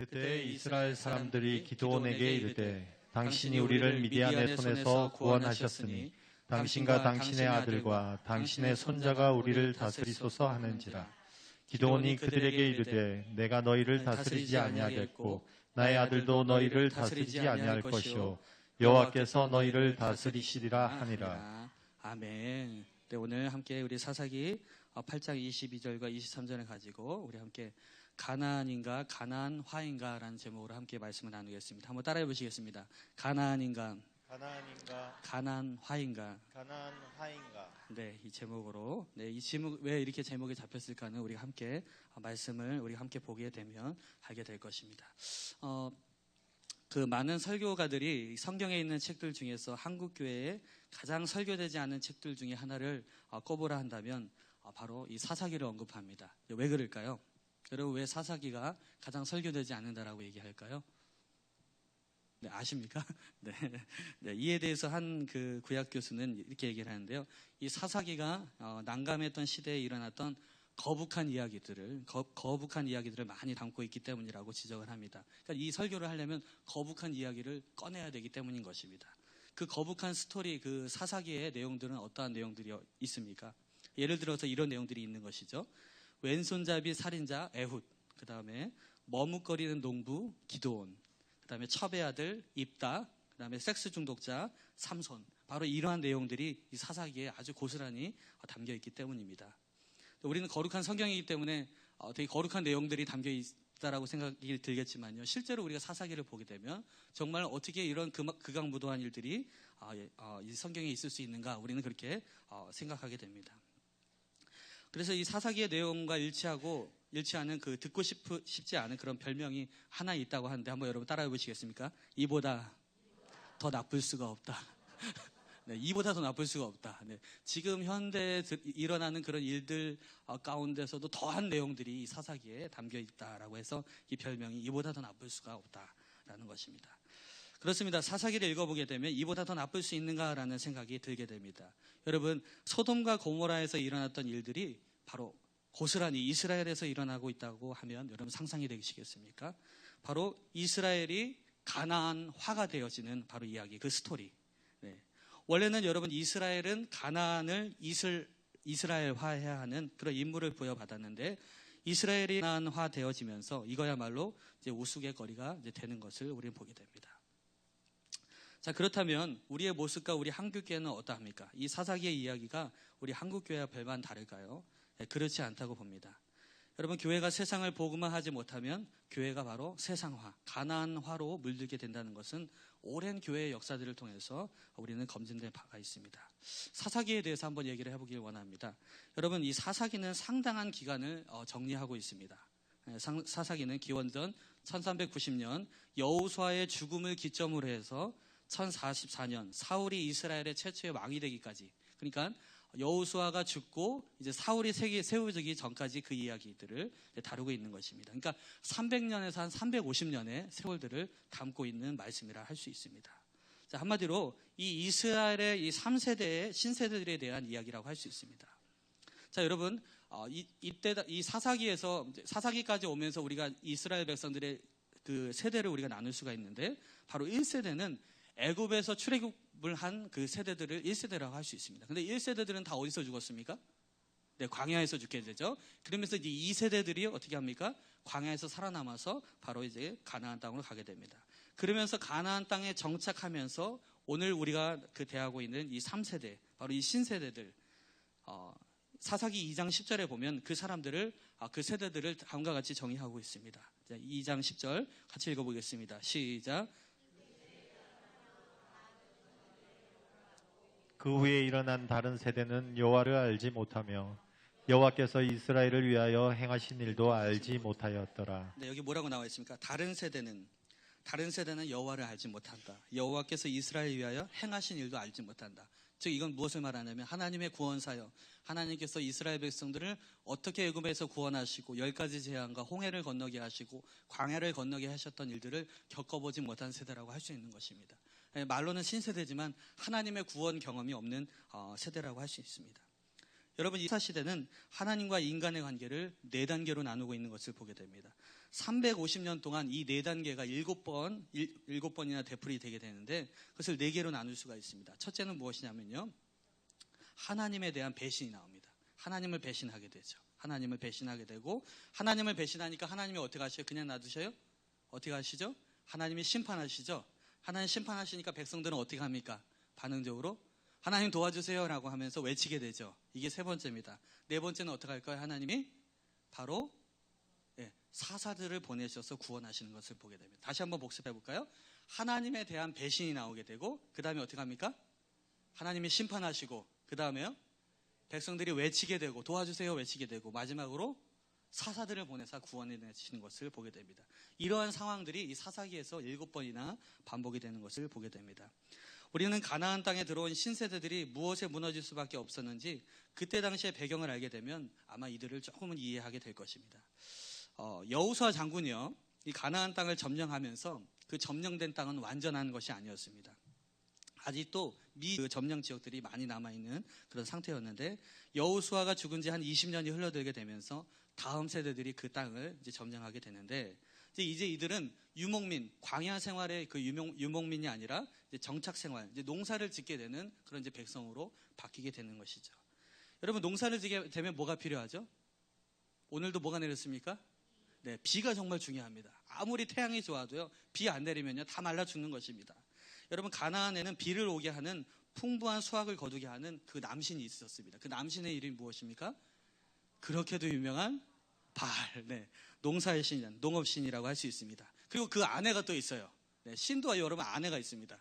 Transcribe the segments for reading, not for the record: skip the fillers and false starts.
그때 이스라엘 사람들이 기드온에게 이르되 당신이 우리를 미디안의 손에서 구원하셨으니 당신과 당신의 아들과 당신의 손자가 우리를 다스리소서 하는지라. 기드온이 그들에게 이르되 내가 너희를 다스리지 아니하겠고 나의 아들도 너희를 다스리지 아니할 것이요 여호와께서 너희를 다스리시리라 하니라. 아멘. 네, 오늘 함께 우리 사사기 8장 22절과 23절을 가지고 우리 함께 가나안인가 가나안화인가 라는 제목으로 함께 말씀을 나누겠습니다. 한번 따라해 보시겠습니다. 가나안인가 가나안화인가. 네, 이 제목으로, 이 제목, 왜 이렇게 제목이 잡혔을까는 우리가 함께 말씀을 우리가 함께 보게 되면 알게 될 것입니다. 그 많은 설교가들이 성경에 있는 책들 중에서 한국 교회에 가장 설교되지 않은 책들 중에 하나를 꼽으라 한다면 바로 이 사사기를 언급합니다. 왜 그럴까요? 여러분, 왜 사사기가 가장 설교되지 않는다라고 얘기할까요? 네, 아십니까? 네. 네, 이에 대해서 한 그 구약 교수는 이렇게 얘기를 하는데요. 이 사사기가 난감했던 시대에 일어났던 거북한 이야기들을 많이 담고 있기 때문이라고 지적을 합니다. 그러니까 이 설교를 하려면 거북한 이야기를 꺼내야 되기 때문인 것입니다. 그 거북한 스토리, 그 사사기의 내용들은 어떠한 내용들이 있습니까? 예를 들어서 이런 내용들이 있는 것이죠. 왼손잡이 살인자 에훗, 그 다음에 머뭇거리는 농부 기드온, 그 다음에 첩의 아들 입다, 그 다음에 섹스 중독자 삼손. 바로 이러한 내용들이 이 사사기에 아주 고스란히 담겨 있기 때문입니다. 우리는 거룩한 성경이기 때문에 되게 거룩한 내용들이 담겨 있다라고 생각이 들겠지만요. 실제로 우리가 사사기를 보게 되면 정말 어떻게 이런 극악무도한 일들이 이 성경에 있을 수 있는가, 우리는 그렇게 생각하게 됩니다. 그래서 이 사사기의 내용과 일치하는 그 듣고 싶지 않은 그런 별명이 하나 있다고 하는데 한번 여러분 따라해 보시겠습니까? 이보다 더 나쁠 수가 없다. 네, 이보다 더 나쁠 수가 없다. 네, 지금 현대에 일어나는 그런 일들 가운데서도 더한 내용들이 이 사사기에 담겨 있다라고 해서 이 별명이 이보다 더 나쁠 수가 없다라는 것입니다. 그렇습니다. 사사기를 읽어보게 되면 이보다 더 나쁠 수 있는가라는 생각이 들게 됩니다. 여러분, 소돔과 고모라에서 일어났던 일들이 바로 고스란히 이스라엘에서 일어나고 있다고 하면 여러분 상상이 되시겠습니까? 바로 이스라엘이 가나안화가 되어지는 바로 이야기, 그 스토리. 네. 원래는 여러분 이스라엘은 가나안을 이스라엘화해야 하는 그런 임무를 부여받았는데 이스라엘이 가나안화 되어지면서 이거야말로 이제 우스갯거리가 이제 되는 것을 우리는 보게 됩니다. 자, 그렇다면 우리의 모습과 우리 한국교회는 어떠합니까? 이 사사기의 이야기가 우리 한국교회와 별반 다를까요? 네, 그렇지 않다고 봅니다. 여러분, 교회가 세상을 복음화하지 못하면 교회가 바로 세상화, 가나안화로 물들게 된다는 것은 오랜 교회의 역사들을 통해서 우리는 검증된 바가 있습니다. 사사기에 대해서 한번 얘기를 해보길 원합니다. 여러분, 이 사사기는 상당한 기간을 정리하고 있습니다. 사사기는 기원전 1390년 여호수아의 죽음을 기점으로 해서 1044년 사울이 이스라엘의 최초의 왕이 되기까지, 그러니까 여호수아가 죽고 이제 사울이 세워지기 전까지 그 이야기들을 다루고 있는 것입니다. 그러니까 300년에서 한 350년의 세월들을 담고 있는 말씀이라 할 수 있습니다. 자, 한마디로 이 이스라엘의 이 3세대의 신세대들에 대한 이야기라고 할 수 있습니다. 자, 여러분, 이때 이 사사기까지 오면서 우리가 이스라엘 백성들의 그 세대를 우리가 나눌 수가 있는데, 바로 1세대는 애굽에서 출애굽을 한 그 세대들을 1세대라고 할 수 있습니다. 근데 1세대들은 다 어디서 죽었습니까? 네, 광야에서 죽게 되죠. 그러면서 이제 2세대들이 어떻게 합니까? 광야에서 살아남아서 바로 이제 가나안 땅으로 가게 됩니다. 그러면서 가나안 땅에 정착하면서 오늘 우리가 그 대하고 있는 이 3세대, 바로 이 신세대들, 사사기 2장 10절에 보면 그 사람들을, 그 세대들을 다음과 같이 정의하고 있습니다. 2장 10절 같이 읽어보겠습니다. 시작. 그 후에 일어난 다른 세대는 여호와를 알지 못하며 여호와께서 이스라엘을 위하여 행하신 일도 알지 못하였더라. 네, 여기 뭐라고 나와 있습니까? 다른 세대는 여호와를 알지 못한다. 여호와께서 이스라엘을 위하여 행하신 일도 알지 못한다. 즉 이건 무엇을 말하냐면 하나님의 구원사역, 하나님께서 이스라엘 백성들을 어떻게 애굽에서 구원하시고 10가지 재앙과 홍해를 건너게 하시고 광야를 건너게 하셨던 일들을 겪어보지 못한 세대라고 할 수 있는 것입니다. 말로는 신세대지만 하나님의 구원 경험이 없는 세대라고 할 수 있습니다. 여러분, 이 사시대는 하나님과 인간의 관계를 4단계로 나누고 있는 것을 보게 됩니다. 350년 동안 이 네 단계가 7번이나 되풀이 되게 되는데 그것을 4개로 나눌 수가 있습니다. 첫째는 무엇이냐면요. 하나님에 대한 배신이 나옵니다. 하나님을 배신하게 되죠. 하나님을 배신하게 되고 하나님을 배신하니까 하나님이 어떻게 하셔요? 그냥 놔두셔요? 어떻게 하시죠? 하나님이 심판하시죠. 하나님 심판하시니까 백성들은 어떻게 합니까? 반응적으로 하나님 도와주세요 라고 하면서 외치게 되죠. 이게 3번째입니다. 4번째는 어떻게 할까요? 하나님이 바로 사사들을 보내셔서 구원하시는 것을 보게 됩니다. 다시 한번 복습해 볼까요? 하나님에 대한 배신이 나오게 되고 그 다음에 어떻게 합니까? 하나님이 심판하시고 그 다음에요? 백성들이 외치게 되고 도와주세요 외치게 되고 마지막으로 사사들을 보내서 구원해 내시는 것을 보게 됩니다. 이러한 상황들이 이 사사기에서 7번이나 반복이 되는 것을 보게 됩니다. 우리는 가나안 땅에 들어온 신세대들이 무엇에 무너질 수밖에 없었는지 그때 당시의 배경을 알게 되면 아마 이들을 조금은 이해하게 될 것입니다. 여호수아 장군이요, 이 가나안 땅을 점령하면서 그 점령된 땅은 완전한 것이 아니었습니다. 아직도 그 점령 지역들이 많이 남아있는 그런 상태였는데 여호수아가 죽은 지 한 20년이 흘러들게 되면서 다음 세대들이 그 땅을 이제 점령하게 되는데 이제 이들은 유목민, 광야 생활의 그 유목민이 아니라 이제 정착 생활, 이제 농사를 짓게 되는 그런 이제 백성으로 바뀌게 되는 것이죠. 여러분, 농사를 짓게 되면 뭐가 필요하죠? 오늘도 뭐가 내렸습니까? 네, 비가 정말 중요합니다. 아무리 태양이 좋아도요, 비 안 내리면요, 다 말라 죽는 것입니다. 여러분, 가나안에는 비를 오게 하는 풍부한 수확을 거두게 하는 그 남신이 있었습니다. 그 남신의 이름이 무엇입니까? 그렇게도 유명한 바알, 네, 농사의 신, 농업신이라고 할 수 있습니다. 그리고 그 아내가 또 있어요. 네, 신도 여러분 아내가 있습니다.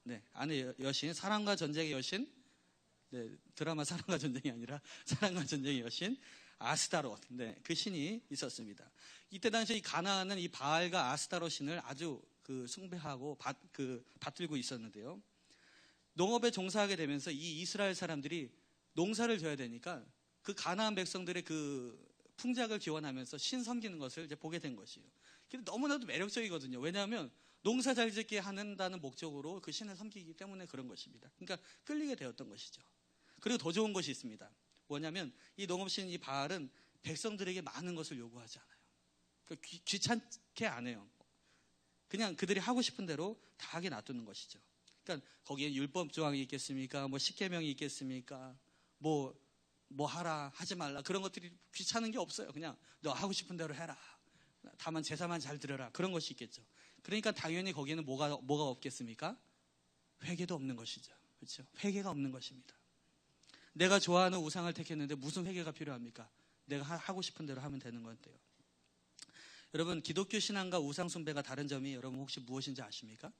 네, 아내 여신, 사랑과 전쟁의 여신, 네, 드라마 사랑과 전쟁이 아니라 사랑과 전쟁의 여신 아스타롯, 네, 그 신이 있었습니다. 이때 당시 이 가나안은 이 바알과 아스타롯 신을 아주 그 숭배하고 받들고 있었는데요. 농업에 종사하게 되면서 이 이스라엘 사람들이 농사를 져야 되니까 그 가나안 백성들의 그 풍작을 기원하면서 신 섬기는 것을 이제 보게 된 것이에요. 근데 너무나도 매력적이거든요. 왜냐하면 농사 잘 짓게 한다는 목적으로 그 신을 섬기기 때문에 그런 것입니다. 그러니까 끌리게 되었던 것이죠. 그리고 더 좋은 것이 있습니다. 뭐냐면 이 농업신 이 바알은 백성들에게 많은 것을 요구하지 않아요. 그러니까 귀찮게 안 해요. 그냥 그들이 하고 싶은 대로 다 하게 놔두는 것이죠. 그러니까 거기에 율법 조항이 있겠습니까? 뭐 십계명이 있겠습니까? 뭐 하라 하지 말라 그런 것들이 귀찮은 게 없어요. 그냥 너 하고 싶은 대로 해라. 다만 제사만 잘 들어라. 그런 것이 있겠죠. 그러니까 당연히 거기에는 뭐가 없겠습니까? 회개도 없는 것이죠. 그렇죠? 회개가 없는 것입니다. 내가 좋아하는 우상을 택했는데 무슨 회개가 필요합니까? 내가 하고 싶은 대로 하면 되는 건데요. 여러분, 기독교 신앙과 우상 숭배가 다른 점이 여러분 혹시 무엇인지 아십니까?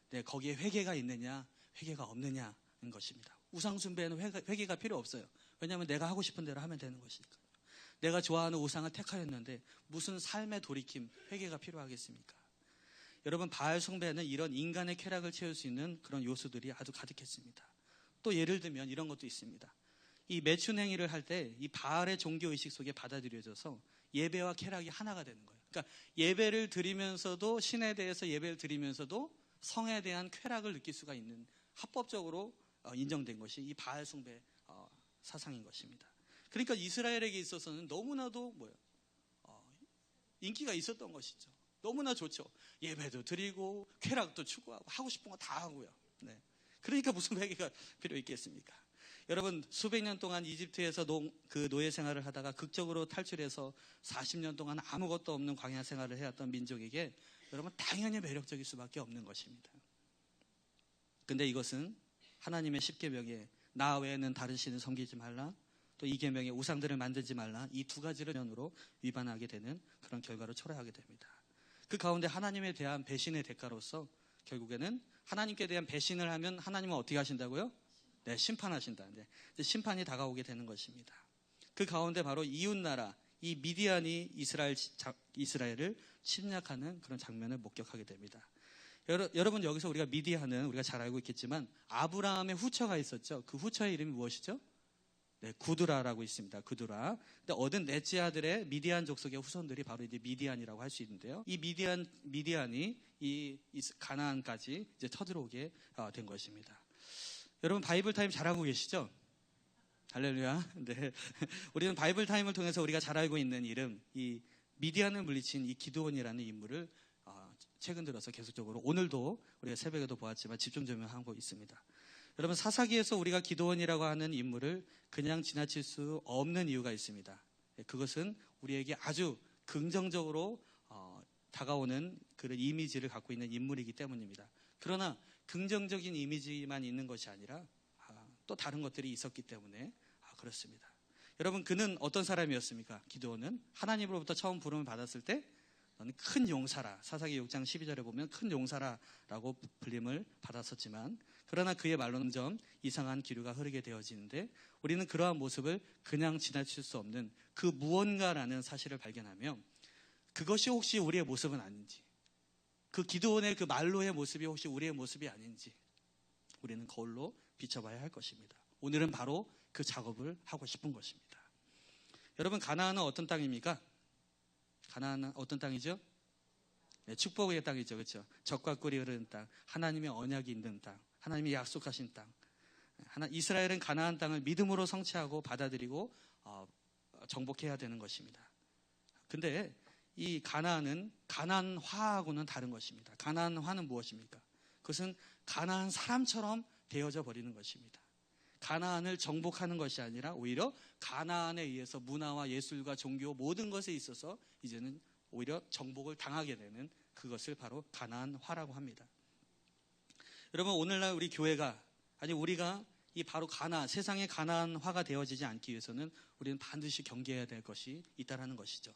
네, 거기에 회개가 있느냐, 회개가 없느냐는 것입니다. 우상 숭배에는 회개가 필요 없어요. 왜냐하면 내가 하고 싶은 대로 하면 되는 것이니까요. 내가 좋아하는 우상을 택하였는데 무슨 삶의 돌이킴, 회개가 필요하겠습니까? 여러분, 바알 숭배는 이런 인간의 쾌락을 채울 수 있는 그런 요소들이 아주 가득했습니다. 또 예를 들면 이런 것도 있습니다. 이 매춘 행위를 할 때 이 바알의 종교의식 속에 받아들여져서 예배와 쾌락이 하나가 되는 거예요. 그러니까 예배를 드리면서도 신에 대해서 예배를 드리면서도 성에 대한 쾌락을 느낄 수가 있는 합법적으로 인정된 것이 이 바알 숭배 사상인 것입니다. 그러니까 이스라엘에게 있어서는 너무나도 인기가 있었던 것이죠. 너무나 좋죠. 예배도 드리고 쾌락도 추구하고 하고 싶은 거 다 하고요. 네. 그러니까 무슨 회개가 필요 있겠습니까? 여러분, 수백 년 동안 이집트에서 노예 생활을 하다가 극적으로 탈출해서 40년 동안 아무것도 없는 광야 생활을 해왔던 민족에게 여러분 당연히 매력적일 수밖에 없는 것입니다. 근데 이것은 하나님의 십계명에 나 외에는 다른 신을 섬기지 말라, 또 이 계명에 우상들을 만들지 말라, 이 두 가지를 면으로 위반하게 되는 그런 결과로 초래하게 됩니다. 그 가운데 하나님에 대한 배신의 대가로서 결국에는 하나님께 대한 배신을 하면 하나님은 어떻게 하신다고요? 네, 심판하신다. 네, 심판이 다가오게 되는 것입니다. 그 가운데 바로 이웃나라 이 미디안이 이스라엘을 침략하는 그런 장면을 목격하게 됩니다. 여러분, 여기서 우리가 미디안은 우리가 잘 알고 있겠지만 아브라함의 후처가 있었죠. 그 후처의 이름이 무엇이죠? 네, 구드라라고 있습니다. 구드라. 근데 얻은 넷째 아들의 미디안 족속의 후손들이 바로 이제 미디안이라고 할 수 있는데요. 이 미디안이 이 가나안까지 이제 쳐들어오게 된 것입니다. 여러분, 바이블 타임 잘하고 계시죠? 할렐루야. 네. 우리는 바이블 타임을 통해서 우리가 잘 알고 있는 이름, 이 미디안을 물리친 이 기드온이라는 인물을 최근 들어서 계속적으로 오늘도 우리가 새벽에도 보았지만 집중 조명하고 있습니다. 여러분, 사사기에서 우리가 기드온이라고 하는 인물을 그냥 지나칠 수 없는 이유가 있습니다. 그것은 우리에게 아주 긍정적으로 다가오는 그런 이미지를 갖고 있는 인물이기 때문입니다. 그러나 긍정적인 이미지만 있는 것이 아니라 또 다른 것들이 있었기 때문에 그렇습니다. 여러분, 그는 어떤 사람이었습니까? 기드온은 하나님으로부터 처음 부름을 받았을 때 너는 큰 용사라, 사사기 6장 12절에 보면 큰 용사라라고 불림을 받았었지만, 그러나 그의 말로는 점점 이상한 기류가 흐르게 되어지는데, 우리는 그러한 모습을 그냥 지나칠 수 없는 그 무언가라는 사실을 발견하며, 그것이 혹시 우리의 모습은 아닌지, 그 기드온의 그 말로의 모습이 혹시 우리의 모습이 아닌지 우리는 거울로 비춰봐야 할 것입니다. 오늘은 바로 그 작업을 하고 싶은 것입니다. 여러분, 가나안은 어떤 땅입니까? 가나안은 어떤 땅이죠? 네, 축복의 땅이죠. 그렇죠? 젖과 꿀이 흐르는 땅, 하나님의 언약이 있는 땅, 하나님이 약속하신 땅. 이스라엘은 가나안 땅을 믿음으로 성취하고 받아들이고 정복해야 되는 것입니다. 근데 이 가나안은 가나안화하고는 다른 것입니다. 가나안화는 무엇입니까? 그것은 가나안 사람처럼 되어져 버리는 것입니다. 가나안을 정복하는 것이 아니라 오히려 가나안에 의해서 문화와 예술과 종교 모든 것에 있어서 이제는 오히려 정복을 당하게 되는 그것을 바로 가나안화라고 합니다. 여러분, 오늘날 우리 교회가, 아니 우리가 이 바로 세상의 가나안화가 되어지지 않기 위해서는 우리는 반드시 경계해야 될 것이 있다라는 것이죠.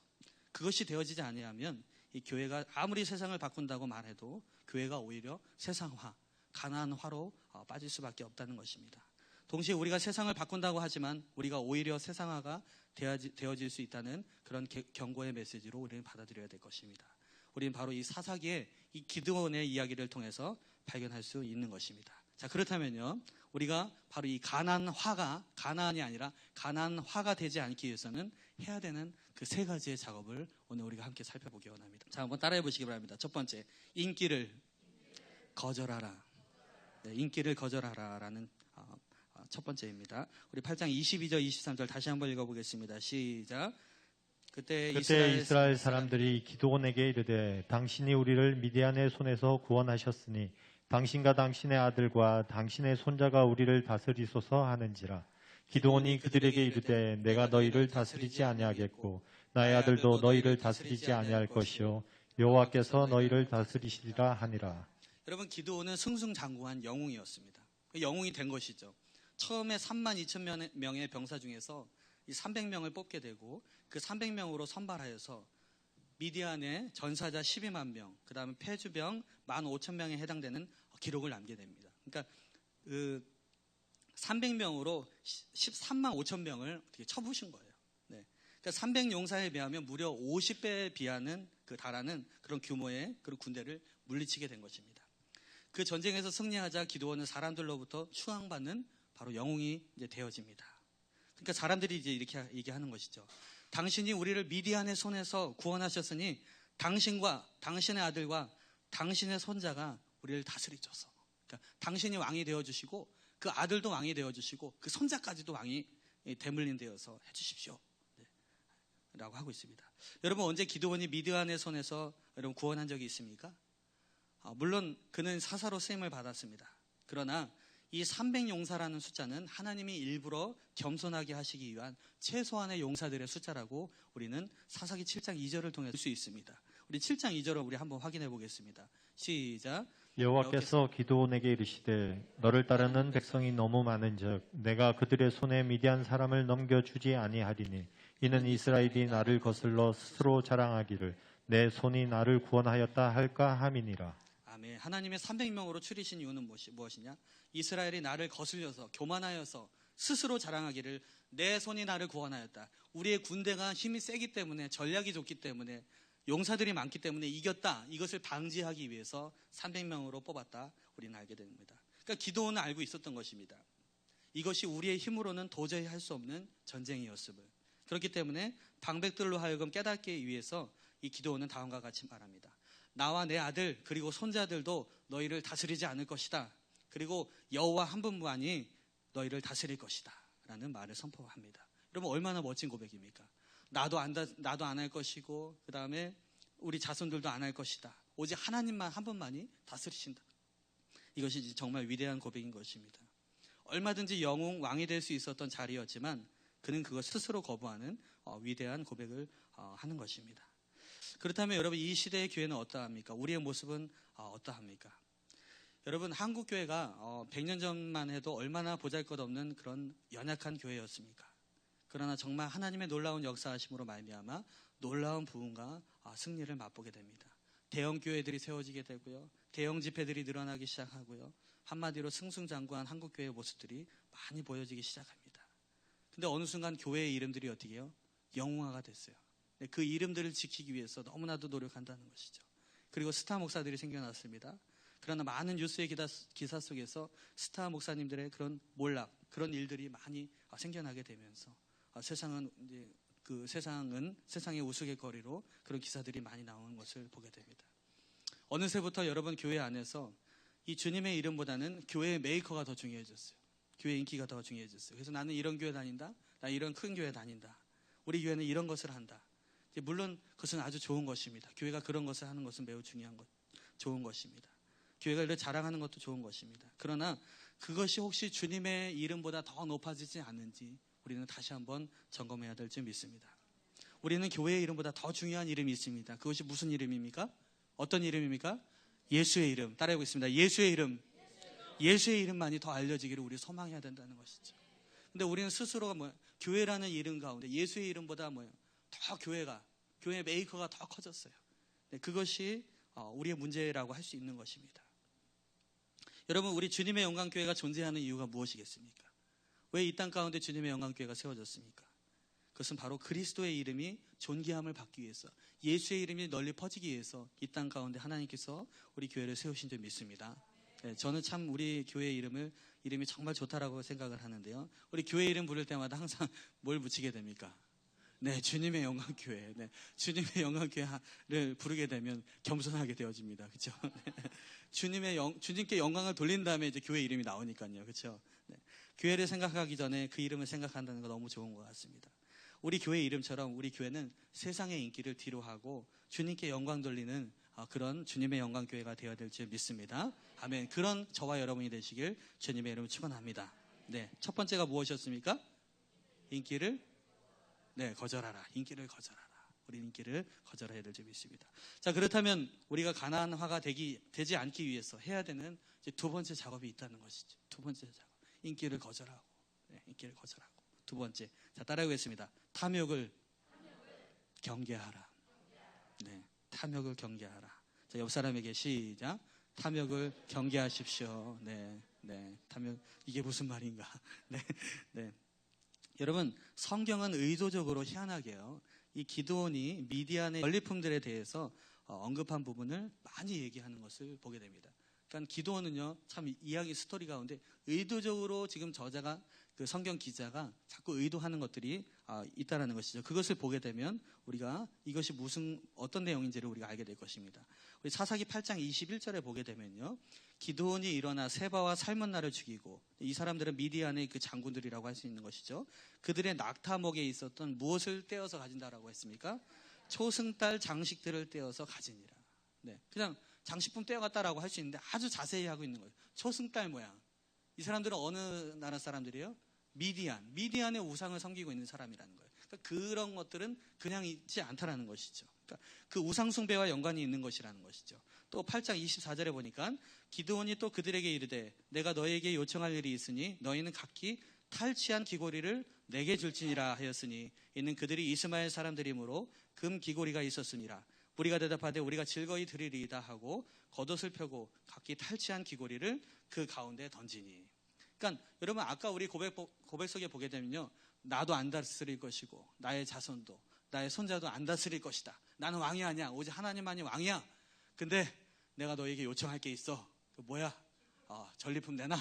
그것이 되어지지 아니하면 이 교회가 아무리 세상을 바꾼다고 말해도 교회가 오히려 세상화, 가나안화로 빠질 수밖에 없다는 것입니다. 동시에 우리가 세상을 바꾼다고 하지만 우리가 오히려 세상화가 되어질 수 있다는 그런 경고의 메시지로 우리는 받아들여야 될 것입니다. 우리는 바로 이 사사기의 이 기드온의 이야기를 통해서 발견할 수 있는 것입니다. 자, 그렇다면요, 우리가 바로 이 가나안이 아니라 가나안화가 되지 않기 위해서는 해야 되는 그 세 가지의 작업을 오늘 우리가 함께 살펴보기 원합니다. 자, 한번 따라해 보시기 바랍니다. 첫 번째, 인기를 거절하라. 네, 인기를 거절하라라는 첫 번째입니다. 우리 8장 22절 23절 다시 한번 읽어보겠습니다. 시작. 그때 이스라엘 사람들이 기드온에게 이르되 당신이 우리를 미디안의 손에서 구원하셨으니 당신과 당신의 아들과 당신의 손자가 우리를 다스리소서 하는지라. 기드온이 그들에게 이르되 내가 너희를 다스리지 아니하겠고 나의 아들도 너희를 다스리지 아니할 것이요 여호와께서 너희를 다스리시리라 하니라. 여러분, 기드온은 승승장구한 영웅이었습니다. 영웅이 된 것이죠. 처음에 3만 2천 명의 병사 중에서 이 300명을 뽑게 되고 그 300명으로 선발하여서 미디안의 전사자 12만 명, 그 다음에 폐주병 15,000명에 해당되는 기록을 남게 됩니다. 그러니까 300명으로 13만 5천 명을 어떻게 쳐부신 거예요. 네. 그러니까 300용사에 비하면 무려 50배에 달하는 그런 규모의 그런 군대를 물리치게 된 것입니다. 그 전쟁에서 승리하자 기드온은 사람들로부터 추앙받는 바로 영웅이 이제 되어집니다. 그러니까 사람들이 이제 이렇게 얘기하는 것이죠. 당신이 우리를 미디안의 손에서 구원하셨으니 당신과 당신의 아들과 당신의 손자가 우리를 다스리소서. 그러니까 당신이 왕이 되어주시고 그 아들도 왕이 되어주시고 그 손자까지도 왕이 대물림 되어서 해주십시오. 네. 라고 하고 있습니다. 여러분, 언제 기드온이 미디안의 손에서 여러분 구원한 적이 있습니까? 물론 그는 사사로 쓰임을 받았습니다. 그러나 이 300용사라는 숫자는 하나님이 일부러 겸손하게 하시기 위한 최소한의 용사들의 숫자라고 우리는 사사기 7장 2절을 통해 볼 수 있습니다. 우리 7장 2절을 우리 한번 확인해 보겠습니다. 시작. 여호와께서 기드온에게 이르시되 너를 따르는 백성이 너무 많은즉 내가 그들의 손에 미디안 사람을 넘겨주지 아니하리니 이는 이스라엘이 나를 거슬러 스스로 자랑하기를 내 손이 나를 구원하였다 할까 함이니라. 아멘. 하나님의 300명으로 추리신 이유는 무엇이냐? 이스라엘이 나를 거슬려서 교만하여서 스스로 자랑하기를 내 손이 나를 구원하였다. 우리의 군대가 힘이 세기 때문에, 전략이 좋기 때문에, 용사들이 많기 때문에 이겼다. 이것을 방지하기 위해서 300명으로 뽑았다. 우리는 알게 됩니다. 그러니까 기드온은 알고 있었던 것입니다. 이것이 우리의 힘으로는 도저히 할 수 없는 전쟁이었음을. 그렇기 때문에 방백들로 하여금 깨닫기 위해서 이 기드온은 다음과 같이 말합니다. 나와 내 아들 그리고 손자들도 너희를 다스리지 않을 것이다. 그리고 여호와 한 분만이 너희를 다스릴 것이다 라는 말을 선포합니다. 여러분, 얼마나 멋진 고백입니까? 나도 안 할 것이고 그 다음에 우리 자손들도 안 할 것이다. 오직 하나님만 한 분만이 다스리신다. 이것이 정말 위대한 고백인 것입니다. 얼마든지 영웅 왕이 될 수 있었던 자리였지만 그는 그것 스스로 거부하는 위대한 고백을 하는 것입니다. 그렇다면 여러분 이 시대의 교회는 어떠합니까? 우리의 모습은 어떠합니까? 여러분 한국 교회가 100년 전만 해도 얼마나 보잘것없는 그런 연약한 교회였습니까? 그러나 정말 하나님의 놀라운 역사하심으로 말미암아 놀라운 부흥과 승리를 맛보게 됩니다. 대형 교회들이 세워지게 되고요. 대형 집회들이 늘어나기 시작하고요. 한마디로 승승장구한 한국 교회의 모습들이 많이 보여지기 시작합니다. 근데 어느 순간 교회의 이름들이 어떻게 해요? 영웅화가 됐어요. 그 이름들을 지키기 위해서 너무나도 노력한다는 것이죠. 그리고 스타 목사들이 생겨났습니다. 그러나 많은 뉴스의 기사 속에서 스타 목사님들의 그런 몰락, 그런 일들이 많이 생겨나게 되면서 세상은 세상의 우스갯거리로 그런 기사들이 많이 나오는 것을 보게 됩니다. 어느새부터 여러분 교회 안에서 이 주님의 이름보다는 교회의 메이커가 더 중요해졌어요. 교회 인기가 더 중요해졌어요. 그래서 나는 이런 교회 다닌다. 나 이런 큰 교회 다닌다. 우리 교회는 이런 것을 한다. 물론 그것은 아주 좋은 것입니다. 교회가 그런 것을 하는 것은 매우 좋은 것입니다. 교회가 이렇게 자랑하는 것도 좋은 것입니다. 그러나 그것이 혹시 주님의 이름보다 더 높아지지 않는지 우리는 다시 한번 점검해야 될 줄 믿습니다. 우리는 교회의 이름보다 더 중요한 이름이 있습니다. 그것이 무슨 이름입니까? 어떤 이름입니까? 예수의 이름. 따라해보겠습니다. 예수의 이름. 예수의 이름만이 더 알려지기를 우리 소망해야 된다는 것이죠. 근데 우리는 스스로가 교회라는 이름 가운데 예수의 이름보다 더 교회의 메이커가 더 커졌어요. 그것이 우리의 문제라고 할 수 있는 것입니다. 여러분, 우리 주님의 영광교회가 존재하는 이유가 무엇이겠습니까? 왜 이 땅 가운데 주님의 영광교회가 세워졌습니까? 그것은 바로 그리스도의 이름이 존귀함을 받기 위해서, 예수의 이름이 널리 퍼지기 위해서 이 땅 가운데 하나님께서 우리 교회를 세우신 줄 믿습니다. 네, 저는 참 우리 교회 이름이 정말 좋다라고 생각을 하는데요. 우리 교회 이름 부를 때마다 항상 뭘 붙이게 됩니까? 네, 주님의 영광교회. 네, 주님의 영광교회를 부르게 되면 겸손하게 되어집니다. 그렇죠? 네, 주님께 영광을 돌린 다음에 이제 교회 이름이 나오니까요. 그렇죠? 네, 교회를 생각하기 전에 그 이름을 생각한다는 거 너무 좋은 것 같습니다. 우리 교회 이름처럼 우리 교회는 세상의 인기를 뒤로하고 주님께 영광 돌리는 그런 주님의 영광교회가 되어야 될 줄 믿습니다. 아멘. 그런 저와 여러분이 되시길 주님의 이름으로 축원합니다. 네, 첫 번째가 무엇이었습니까? 인기를 거절하라. 인기를 거절하라. 우리 인기를 거절해야 될 줄 믿습니다. 자, 그렇다면 우리가 가난화가 되지 않기 위해서 해야 되는 이제 두 번째 작업이 있다는 것이죠. 두 번째 작업. 인기를 거절하고. 인기를 거절하고. 두 번째. 자, 따라하겠습니다. 탐욕을 경계하라. 네, 탐욕을 경계하라. 자, 옆 사람에게 시작. 탐욕을 경계하십시오. 네, 탐욕. 이게 무슨 말인가? 네. 여러분, 성경은 의도적으로 희한하게요, 이 기드온이 미디안의 전리품들에 대해서 언급한 부분을 많이 얘기하는 것을 보게 됩니다. 그러니까 기드온은요, 참 이야기 스토리 가운데 의도적으로 지금 저자가, 그 성경 기자가 자꾸 의도하는 것들이 있다라는 것이죠. 그것을 보게 되면 우리가 이것이 어떤 내용인지를 우리가 알게 될 것입니다. 우리 사사기 8장 21절에 보게 되면요, 기드온이 일어나 세바와 살문나를 죽이고, 이 사람들은 미디안의 그 장군들이라고 할 수 있는 것이죠. 그들의 낙타목에 있었던 무엇을 떼어서 가진다라고 했습니까? 초승달 장식들을 떼어서 가지니라. 네, 그냥 장식품 떼어갔다라고 할 수 있는데 아주 자세히 하고 있는 거예요. 초승달 모양. 이 사람들은 어느 나라 사람들이에요? 미디안의 우상을 섬기고 있는 사람이라는 거예요. 그러니까 그런 것들은 그냥 있지 않다라는 것이죠. 그러니까 그 우상 숭배와 연관이 있는 것이라는 것이죠. 또 8장 24절에 보니까 기드온이 또 그들에게 이르되 내가 너에게 요청할 일이 있으니 너희는 각기 탈취한 귀고리를 내게 줄지니라 하였으니 이는 그들이 이스마엘 사람들이므로 금 귀고리가 있었으니라. 우리가 대답하되 우리가 즐거이 드리리이다 하고 겉옷을 펴고 각기 탈취한 귀고리를 그 가운데 던지니. 그러니까 여러분, 아까 우리 고백 속에 보게 되면요, 나도 안 다스릴 것이고 나의 자손도 나의 손자도 안 다스릴 것이다. 나는 왕이 아니야. 오직 하나님만이 왕이야. 근데 내가 너에게 요청할 게 있어. 뭐야? 전리품 내놔.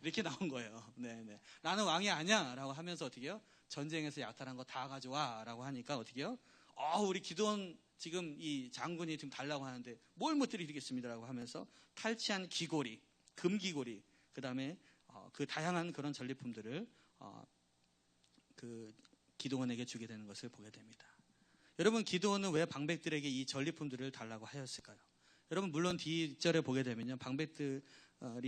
이렇게 나온 거예요. 네. 나는 왕이 아니야 라고 하면서 어떻게 해요? 전쟁에서 약탈한 거 다 가져와 라고 하니까 어떻게 해요? 우리 기드온 지금 이 장군이 지금 달라고 하는데 뭘 못 드리겠습니다 라고 하면서 탈취한 귀고리, 금귀고리, 그 다음에 그 다양한 그런 전리품들을 기드온에게 주게 되는 것을 보게 됩니다. 여러분, 기드온은 왜 방백들에게 이 전리품들을 달라고 하였을까요? 여러분, 물론 뒤절에 보게 되면요, 방백들이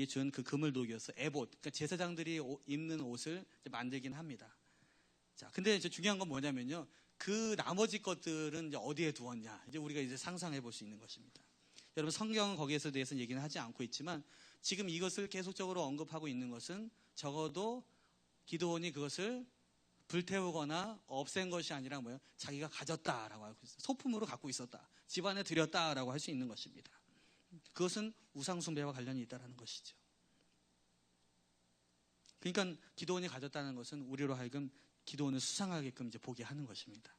준 그 그물 녹이어서 에봇, 그러니까 제사장들이 입는 옷을 만들긴 합니다. 자, 근데 이제 중요한 건 뭐냐면요, 그 나머지 것들은 이제 어디에 두었냐, 이제 우리가 이제 상상해 볼 수 있는 것입니다. 여러분, 성경은 거기에서 대해서는 얘기는 하지 않고 있지만 지금 이것을 계속적으로 언급하고 있는 것은 적어도 기드온이 그것을 불태우거나 없앤 것이 아니라 뭐예요? 자기가 가졌다라고 하고 있어요. 소품으로 갖고 있었다. 집안에 들였다라고 할 수 있는 것입니다. 그것은 우상숭배와 관련이 있다는 것이죠. 그러니까 기드온이 가졌다는 것은 우리로 하여금 기드온을 수상하게끔 이제 보게 하는 것입니다.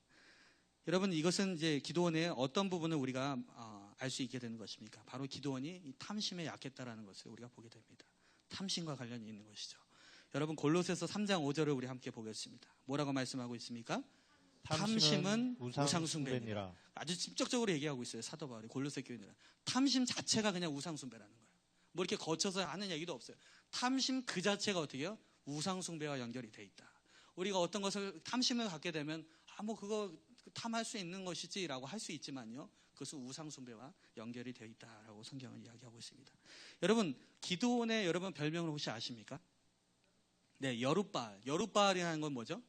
여러분, 이것은 이제 기드온의 어떤 부분을 우리가 알 수 있게 되는 것입니까? 바로 기드온이 이 탐심에 약했다라는 것을 우리가 보게 됩니다. 탐심과 관련이 있는 것이죠. 여러분, 골로새서 3장 5절을 우리 함께 보겠습니다. 뭐라고 말씀하고 있습니까? 탐심은 우상숭배니라. 아주 직접적으로 얘기하고 있어요, 사도 바울이 골로새 교인들은. 탐심 자체가 그냥 우상숭배라는 거예요. 뭐 이렇게 거쳐서 하는 얘기도 없어요. 탐심 그 자체가 어떻게 해요? 우상숭배와 연결이 돼 있다. 우리가 어떤 것을 탐심을 갖게 되면 뭐 그거 탐할 수 있는 것이지라고 할 수 있지만요, 그것은 우상숭배와 연결이 되어 있다라고 성경은 이야기하고 있습니다. 여러분, 기드온의 여러분 별명을 혹시 아십니까? 네, 여룻바알. 여룻바알이라는 건 뭐죠?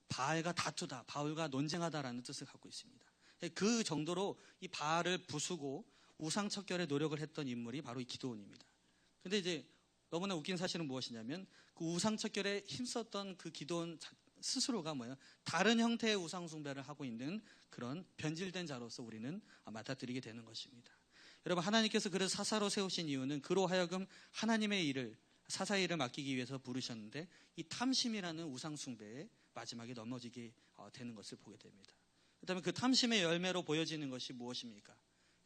바알과 다투다, 바울과 논쟁하다라는 뜻을 갖고 있습니다. 그 정도로 이 바알을 부수고 우상척결에 노력을 했던 인물이 바로 이 기드온입니다. 근데 이제 너무나 웃긴 사실은 무엇이냐면 그 우상척결에 힘썼던 그 기드온 스스로가 뭐예요? 다른 형태의 우상숭배를 하고 있는 그런 변질된 자로서 우리는 맡아들이게 되는 것입니다. 여러분, 하나님께서 그를 사사로 세우신 이유는 그로 하여금 하나님의 일을, 사사의 일을 맡기기 위해서 부르셨는데 이 탐심이라는 우상숭배에 마지막에 넘어지게 되는 것을 보게 됩니다. 그다음에 그 탐심의 열매로 보여지는 것이 무엇입니까?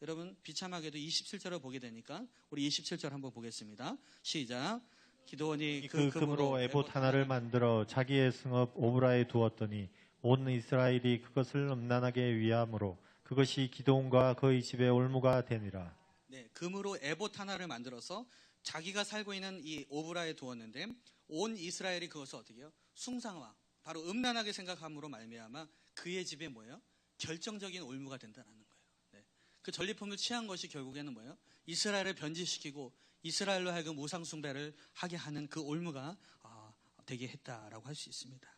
여러분, 비참하게도 27절을 보게 되니까 우리 27절 한번 보겠습니다. 시작. 기드온이 그 금으로 에봇 하나를 만들어 자기의 성읍 오브라에 두었더니 온 이스라엘이 그것을 음란하게 위함으로 그것이 기드온과 그의 집의 올무가 되니라. 네, 금으로 에봇 하나를 만들어서 자기가 살고 있는 이 오브라에 두었는데 온 이스라엘이 그것을 어떻게 해요? 숭상화, 바로 음란하게 생각함으로 말미암아 그의 집에 뭐예요? 결정적인 올무가 된다는 거예요. 네. 그 전리품을 취한 것이 결국에는 뭐예요? 이스라엘을 변질시키고 이스라엘로 하여금 우상숭배를 하게 하는 그 올무가 되게 했다라고 할 수 있습니다.